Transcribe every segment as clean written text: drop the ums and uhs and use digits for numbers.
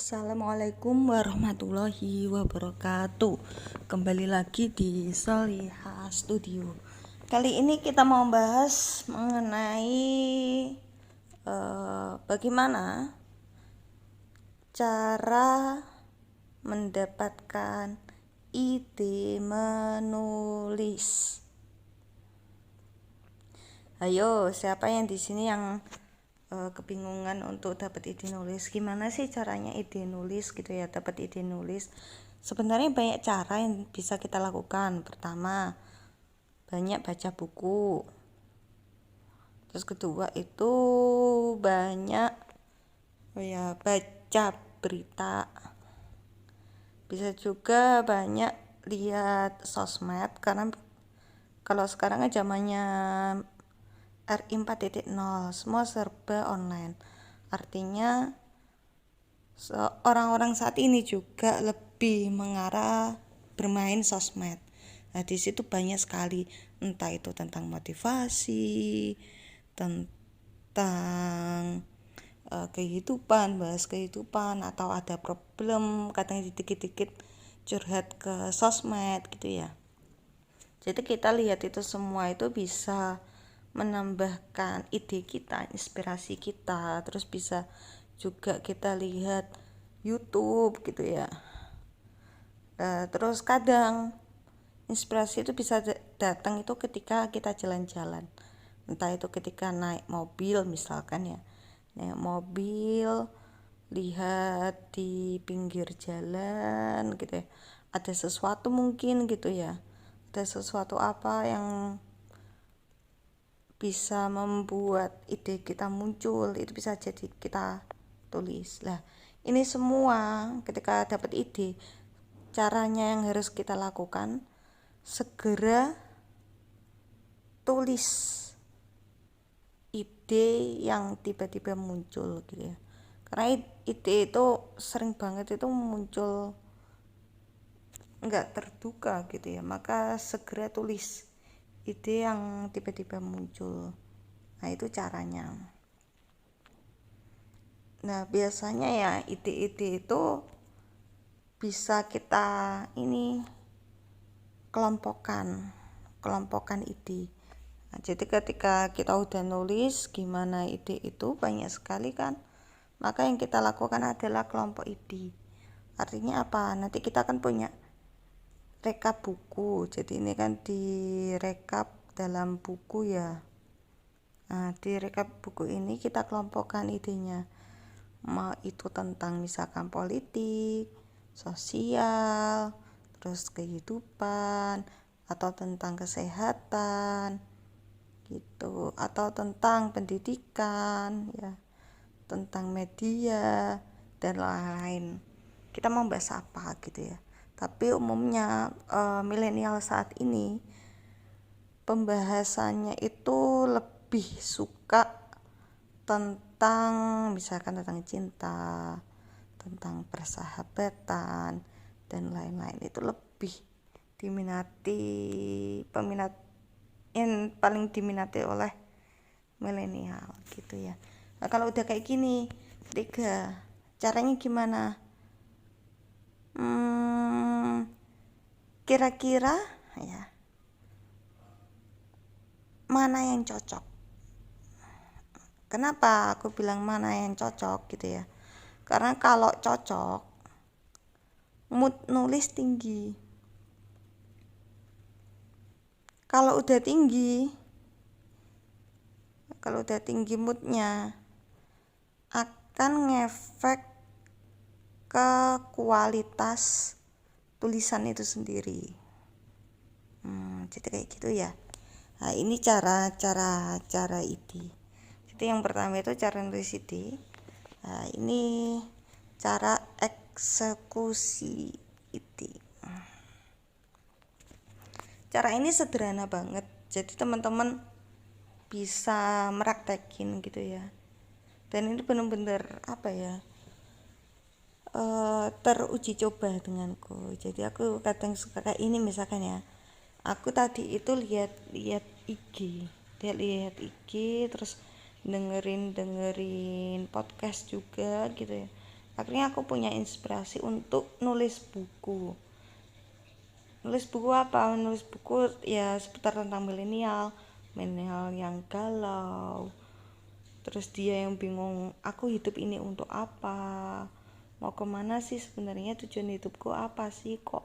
Assalamualaikum warahmatullahi wabarakatuh. Kembali lagi di Soliha Studio. Kali ini kita mau bahas mengenai bagaimana cara mendapatkan ide menulis. Ayo, siapa yang di sini yang kebingungan untuk dapat ide nulis? Gimana sih caranya ide nulis gitu ya, dapat ide nulis? Sebenarnya banyak cara yang bisa kita lakukan. Pertama, banyak baca buku. Terus kedua itu banyak baca berita. Bisa juga banyak lihat sosmed, karena kalau sekarang kan zamannya RI 4.0, semua serba online. Artinya orang-orang saat ini juga lebih mengarah bermain sosmed. Nah, di situ banyak sekali, entah itu tentang motivasi, tentang kehidupan, bahas kehidupan, atau ada problem, kadang dikit-dikit curhat ke sosmed gitu ya. Jadi kita lihat itu semua itu bisa menambahkan ide kita, inspirasi kita. Terus bisa juga kita lihat YouTube gitu ya. Terus kadang inspirasi itu bisa datang itu ketika kita jalan-jalan, entah itu ketika naik mobil misalkan ya, naik mobil, lihat di pinggir jalan gitu ya, ada sesuatu mungkin gitu ya, ada sesuatu apa yang bisa membuat ide kita muncul, itu bisa jadi kita tulis. Lah, ini semua ketika dapat ide, caranya yang harus kita lakukan, segera tulis ide yang tiba-tiba muncul gitu ya. Karena ide itu sering banget itu muncul enggak terduga gitu ya, maka segera tulis ide yang tiba-tiba muncul. Nah, itu caranya. Nah, biasanya ya ide-ide itu bisa kita kelompokkan ide. Nah, jadi ketika kita udah nulis gimana ide itu banyak sekali kan, maka yang kita lakukan adalah kelompok ide. Artinya apa? Nanti kita kan punya rekap buku, jadi ini kan direkap dalam buku ya. Nah, di rekap buku ini kita kelompokkan idenya, mau itu tentang misalkan politik, sosial, terus kehidupan, atau tentang kesehatan gitu, atau tentang pendidikan ya, tentang media dan lain-lain. Kita mau bahas apa gitu ya. Tapi umumnya milenial saat ini pembahasannya itu lebih suka tentang misalkan tentang cinta, tentang persahabatan dan lain-lain. Itu lebih diminati, peminat yang paling diminati oleh milenial gitu ya. Nah, kalau udah kayak gini, ketiga, caranya gimana? Kira-kira ya, mana yang cocok? Kenapa aku bilang mana yang cocok gitu ya? Karena kalau cocok, mood nulis tinggi. Kalau udah tinggi moodnya, akan ngefek ke kualitas tulisan itu sendiri. Jadi kayak gitu ya. Nah, ini cara ide. Jadi yang pertama itu cara nulis ide. Nah, ini cara eksekusi ide. Cara ini sederhana banget, jadi teman-teman bisa meraktekin gitu ya. Dan ini benar-benar teruji coba denganku. Jadi aku kadang suka kayak ini, misalkan ya, aku tadi itu lihat IG, terus dengerin podcast juga gitu ya. akhirnya aku punya inspirasi untuk nulis buku. Nulis buku apa? Nulis buku ya seputar tentang milenial yang galau, terus dia yang bingung, aku hidup ini untuk apa, mau kemana sih sebenarnya, tujuan hidupku apa sih, kok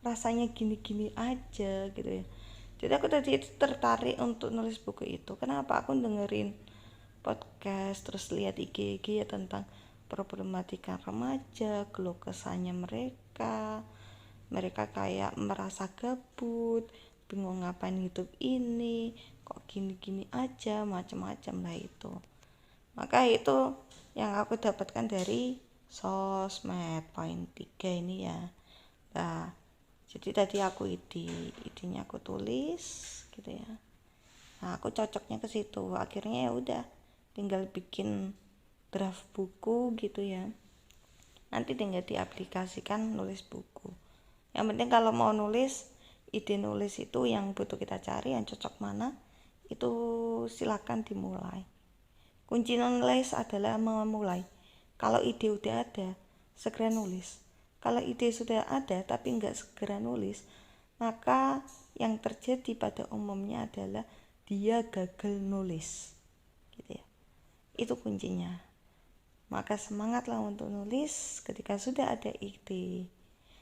rasanya gini-gini aja gitu ya. Jadi aku tadi itu tertarik untuk nulis buku itu. Kenapa? Aku dengerin podcast, terus lihat IG ya tentang problematika remaja, keluh kesahnya mereka kayak merasa gabut, bingung ngapain hidup ini, kok gini-gini aja, macam-macam lah itu. Maka itu yang aku dapatkan dari sosmed poin 3 ini ya. Nah, jadi tadi aku idenya aku tulis gitu ya. Nah, aku cocoknya ke situ. Akhirnya ya udah, tinggal bikin draft buku gitu ya. Nanti tinggal diaplikasikan nulis buku. Yang penting kalau mau nulis, ide nulis itu yang butuh kita cari, yang cocok mana, itu silakan dimulai. Kunci nulis adalah memulai. Kalau ide udah ada, segera nulis. Kalau ide sudah ada tapi nggak segera nulis, maka yang terjadi pada umumnya adalah dia gagal nulis, gitu ya. Itu kuncinya. Maka semangatlah untuk nulis ketika sudah ada ide.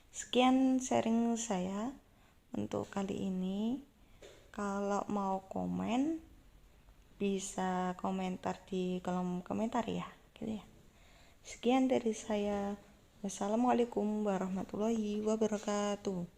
Sekian sharing saya untuk kali ini. Kalau mau komen, bisa komentar di kolom komentar ya, gitu ya. Sekian dari saya. Wassalamualaikum warahmatullahi wabarakatuh.